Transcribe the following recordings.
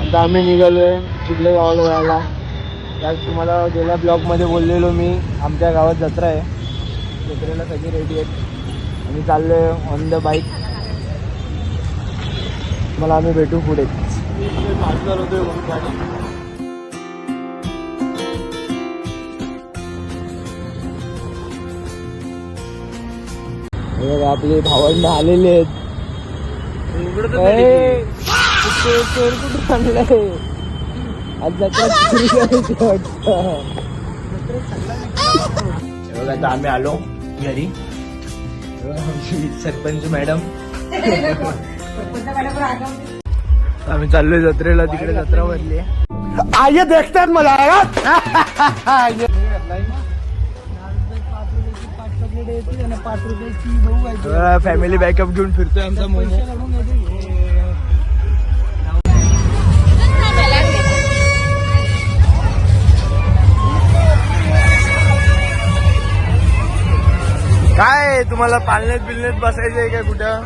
आता आम्ही निघालोय चिखले गावाला जायला. त्यात तुम्हाला गेल्या ब्लॉगमध्ये बोललेलो मी, आमच्या गावात जत्रा आहे. जत्रेला सगळे रेडी आहेत. आम्ही चाललोय ऑन द बाईक. मला आम्ही भेटू पुढे. आपले भावंड आलेले आहेत. कुठे आणलंय आज जत्रा आता आम्ही आलो घरी. सरपंच मॅडम आम्ही चाललोय जत्रेला. तिकडे जत्रा भरली आहे. आये देखतात मला फॅमिली बॅकअप घेऊन फिरतोय आमचा मोमो. काय तुम्हाला पालण्यात बिलण्यात बसायचं आहे काय कुठं?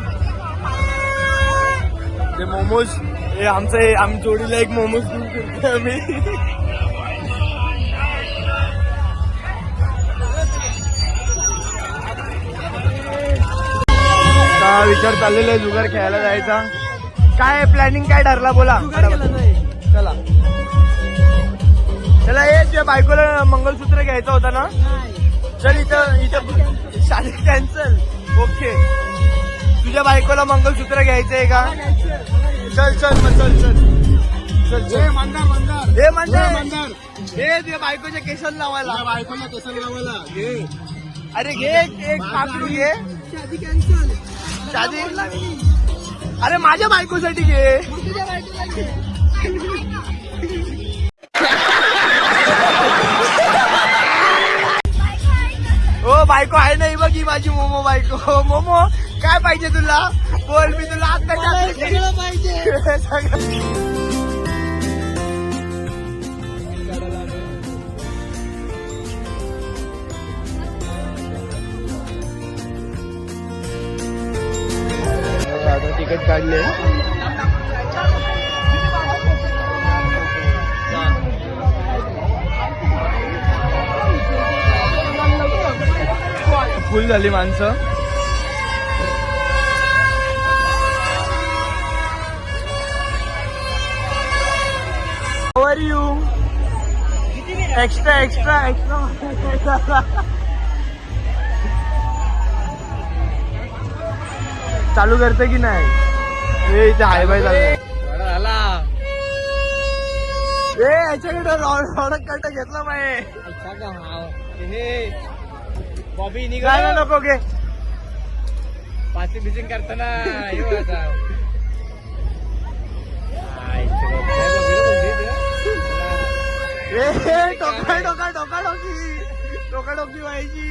ते मोमोज हे आमच्या जोडीला एक मोमोज घेऊन फिरतोय आम्ही. विचार चाललेला आहे जुगार खेळायला जायचा. काय प्लॅनिंग काय ठरला बोला. चला चला ये तुझ्या बायकोला मंगलसूत्र घ्यायचा होता ना. चल इथं शादी कॅन्सल. ओके तुझ्या बायकोला मंगलसूत्र घ्यायचंय का? चल चल मग चल चल चल चल. हे मंदार हे तुझ्या बायकोच्या केसन लावायला. बायकोला केसन लावायला घे. अरे घे एक पाकळू घे. शादी कॅन्सल. शादी अरे माझ्या बायकोसाठी घे. हो बायको आहे नाही बघ ही माझी मोमो बायको. मोमो काय पाहिजे तुला बोल. मी तुला आता सगळं पाहिजे. आता तिकीट काढले. फुल झाली माणसं. How are you? Extra extra extra चालू करते की नाही? हे इथे हाय बाय झाला. याच्याकडे रॉडक कट घेतला पाहिजे. बॉबी निघाला नको घे. पासिंग बिसिंग करताना टोका टोका टोका टोकी टोका टोकी व्हायची.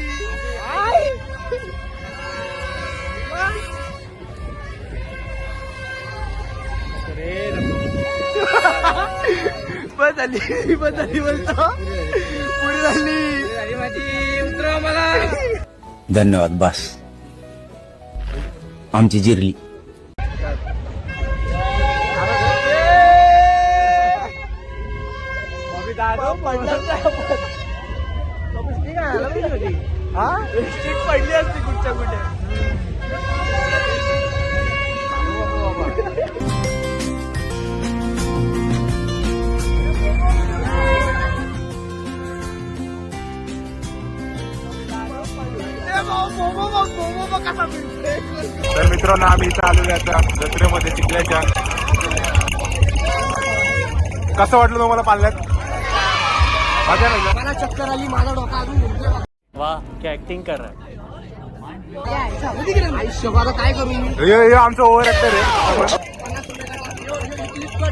बदली बोलतो पुढे झाली माझी. उतरवा मला. धन्यवाद बस आमची जिरली. स्टिक पडली असती कुठच्या कुठे. तर मित्रांनो आम्ही इथं आलेलो आता जत्रेमध्ये चिखल्याच्या. कसं वाटलं तुम्हाला पाल्यात? मजा नाही? मला चक्कर आली. माझा डोका अजून. वाह क्या ऍक्टिंग कर रहा है. काय करू मी? आमचं ओव्हर ऍक्टर आहे.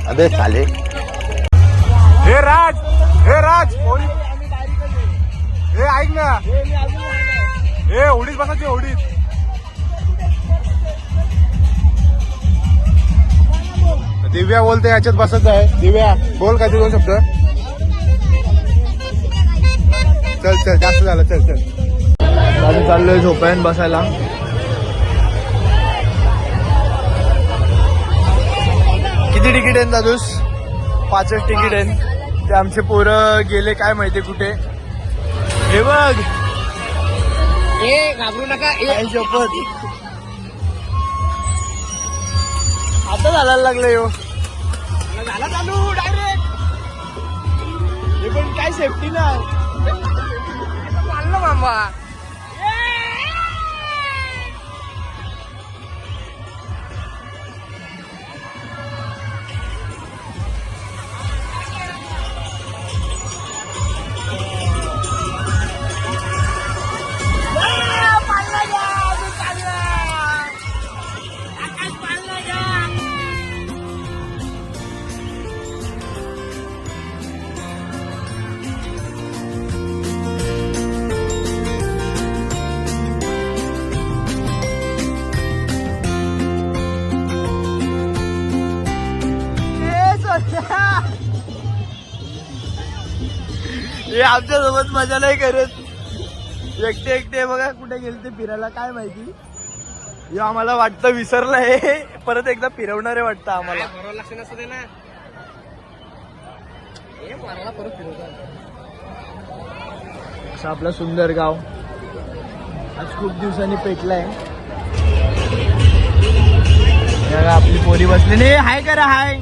अबे साले. हे राज हे ऐक ना. हे होडीत बसायची होडीत. दिव्या बोलते याच्यात बसत आहे. दिव्या बोल काय ते 2 शब्द. चल चल जास्त झालं. चल चल आम्ही चाललोय झोपायन बसायला. किती तिकीट आहे दादूस? 5च तिकीट आहे. ते आमचे पोरं गेले काय माहिती कुठे. हे बघ घाबरू नका. काय शपथ आता झाला लागलं यो. झाला चालू डायरेक्ट. हे पण काय सेफ्टी ना. चाललो मामा. हे आमच्या सोबत मजा नाही करत. एकटे एकटे बघा कुठे गेले ते फिरायला काय माहिती. हे आम्हाला वाटतं विसरलंय. परत एकदा फिरवणार आहे वाटतं आम्हाला. लक्ष नसतं दे ना. परत फिरवतात. असं आपलं सुंदर गाव आज खूप दिवसांनी पेटलाय. बघा आपली पोरी बसली नाही. हाय करा हाय.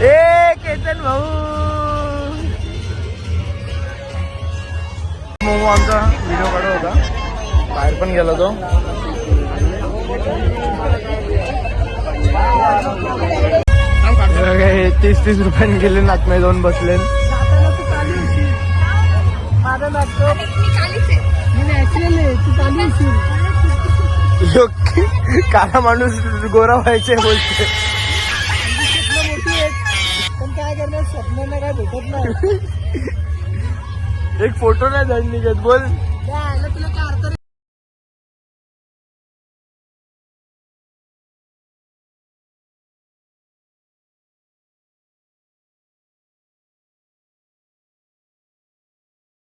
ए केतन भाऊ. मोमो आमचा व्हिडिओ काढत होता. बाहेर पण गेला तो. हे 30-30 रुपयांनी गेले. नातमे जाऊन बसले. काला माणूस गोरा व्हायचे बोलते. पण काय करणार, स्वप्नांना काय भेटत नाही. एक फोटो नाही धड निघत बोल. तुला काय अर्थ